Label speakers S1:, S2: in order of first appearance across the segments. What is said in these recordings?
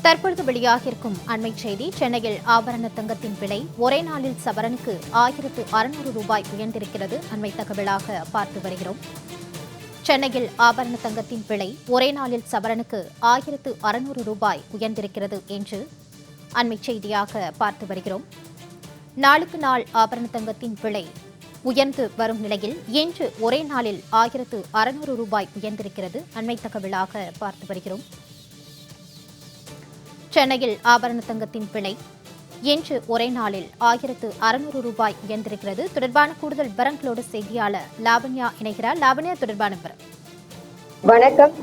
S1: தற்பொழுது வெளியாகியிருக்கும் அண்மை செய்தி. சென்னையில் ஆபரண தங்கத்தின் விலை ஒரே நாளில் சவரனுக்கு 1600 ரூபாய் உயர்ந்திருக்கிறது. அண்மை தகவலாக பார்த்து வருகிறோம். சென்னையில் ஆபரண தங்கத்தின் விலை ஒரே நாளில் சவரனுக்கு 1600 ரூபாய் உயர்ந்திருக்கிறது என்று அண்மை செய்தியாக பார்த்து வருகிறோம். நாளுக்கு நாள் ஆபரண தங்கத்தின் விலை உயர்ந்து வரும் நிலையில் இன்று ஒரே நாளில் 1600 ரூபாய் உயர்ந்திருக்கிறது. அண்மை தகவலாக பார்த்து வருகிறோம். சென்னையில் ஆபரண தங்கத்தின் விலை இன்று ஒரே நாளில் 1600 ரூபாய் உயர்ந்திருக்கிறது. தொடர்பான கூடுதல் விவரங்களோடு செய்தியாளர் லாவண்யா இணைகிறார். லாவண்யா, தொடர்பான விவரம்.
S2: வணக்கம்.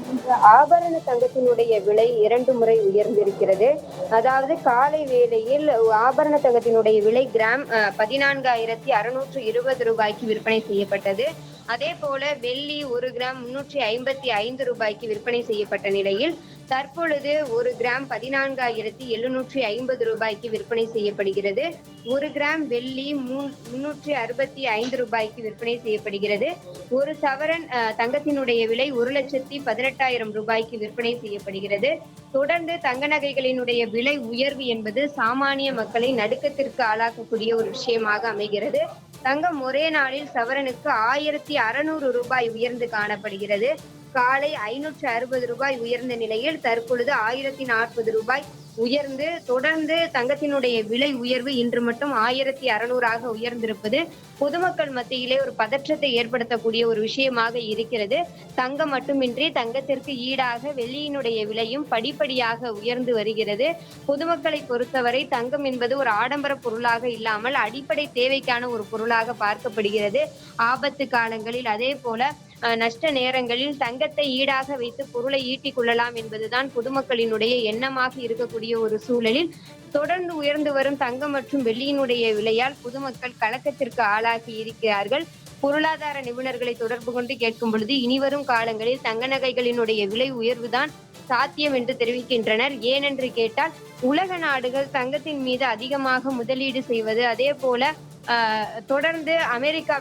S2: ஆபரண தங்கத்தினுடைய விலை 2 முறை உயர்ந்திருக்கிறது. அதாவது காலை வேளையில் ஆபரண தங்கத்தினுடைய விலை கிராம் 14,620 ரூபாய்க்கு விற்பனை செய்யப்பட்டது. அதே போல வெள்ளி 1 கிராம் 355 ரூபாய்க்கு விற்பனை செய்யப்பட்ட நிலையில் தற்பொழுது 1 கிராம் 14,750 ரூபாய்க்கு விற்பனை செய்யப்படுகிறது. 1 கிராம் வெள்ளி 365 ரூபாய்க்கு விற்பனை செய்யப்படுகிறது. ஒரு சவரன் தங்கத்தினுடைய விலை 1,18,000 ரூபாய்க்கு விற்பனை செய்யப்படுகிறது. தொடர்ந்து தங்க நகைகளினுடைய விலை உயர்வு என்பது சாமானிய மக்களை நடுக்கத்திற்கு ஆளாக்கக்கூடிய ஒரு விஷயமாக அமைகிறது. தங்கம் ஒரே நாளில் சவரனுக்கு 1600 ரூபாய் உயர்ந்து காணப்படுகிறது. காலை 560 ரூபாய் உயர்ந்த நிலையில் தற்பொழுது 1040 ரூபாய் உயர்ந்து தொடர்ந்து தங்கத்தினுடைய விலை உயர்வு இன்று மட்டும் 1600 உயர்ந்திருப்பது பொதுமக்கள் மத்தியிலே ஒரு பதற்றத்தை ஏற்படுத்தக்கூடிய ஒரு விஷயமாக இருக்கிறது. தங்கம் மட்டுமின்றி தங்கத்திற்கு ஈடாக வெள்ளியினுடைய விலையும் படிப்படியாக உயர்ந்து வருகிறது. பொதுமக்களை பொறுத்தவரை தங்கம் என்பது ஒரு ஆடம்பர பொருளாக இல்லாமல் அடிப்படை தேவைக்கான ஒரு பொருளாக பார்க்கப்படுகிறது. ஆபத்து காலங்களில் அதே போல நஷ்ட நேரங்களில் தங்கத்தை ஈடாக வைத்து பொருளை ஈட்டிக் கொள்ளலாம் என்பதுதான் பொதுமக்களினுடைய எண்ணமாக இருக்கக்கூடிய ஒரு சூழலில் தொடர்ந்து உயர்ந்து வரும் தங்கம் மற்றும் வெள்ளியினுடைய விலையால் பொதுமக்கள் கலக்கத்திற்கு ஆளாகி இருக்கிறார்கள். பொருளாதார நிபுணர்களை தொடர்பு கொண்டு கேட்கும் பொழுது இனிவரும் காலங்களில் தங்க நகைகளினுடைய விலை உயர்வுதான் சாத்தியம் என்று தெரிவிக்கின்றனர். ஏனென்று கேட்டால் உலக நாடுகள் தங்கத்தின் மீது அதிகமாக முதலீடு செய்வது, அதே போல தொடர்ந்து அமெரிக்கா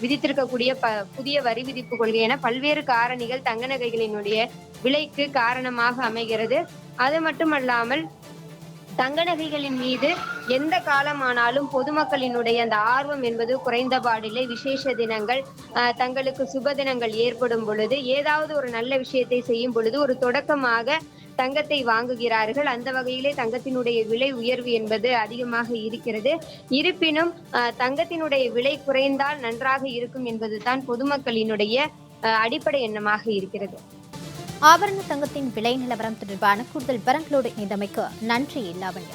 S2: விதித்திருக்கக்கூடிய புதிய வரி விதிப்பு கொள்கை என பல்வேறு காரணிகள் தங்க நகைகளினுடைய விலைக்கு காரணமாக அமைகிறது. அது மட்டுமல்லாமல் தங்க நகைகளின் மீது எந்த காலமானாலும் பொதுமக்களினுடைய அந்த ஆர்வம் என்பது குறைந்தபாடில்லை. விசேஷ தினங்கள், தங்களுக்கு சுப தினங்கள் ஏற்படும் பொழுது ஏதாவது ஒரு நல்ல விஷயத்தை செய்யும் பொழுது ஒரு தொடக்கமாக தங்கத்தை வாங்குகிறார்கள். அந்த வகையிலே தங்கத்தினுடைய விலை உயர்வு என்பது அதிகமாக இருக்கிறது. இருப்பினும் தங்கத்தினுடைய விலை குறைந்தால் நன்றாக இருக்கும் என்பதுதான் பொதுமக்களினுடைய அடிப்படை எண்ணமாக இருக்கிறது.
S1: ஆபரண தங்கத்தின் விலை நிலவரம் தொடர்பான கூடுதல் விவரங்களோடு இணைந்தமைக்கு நன்றி லாவண்யா.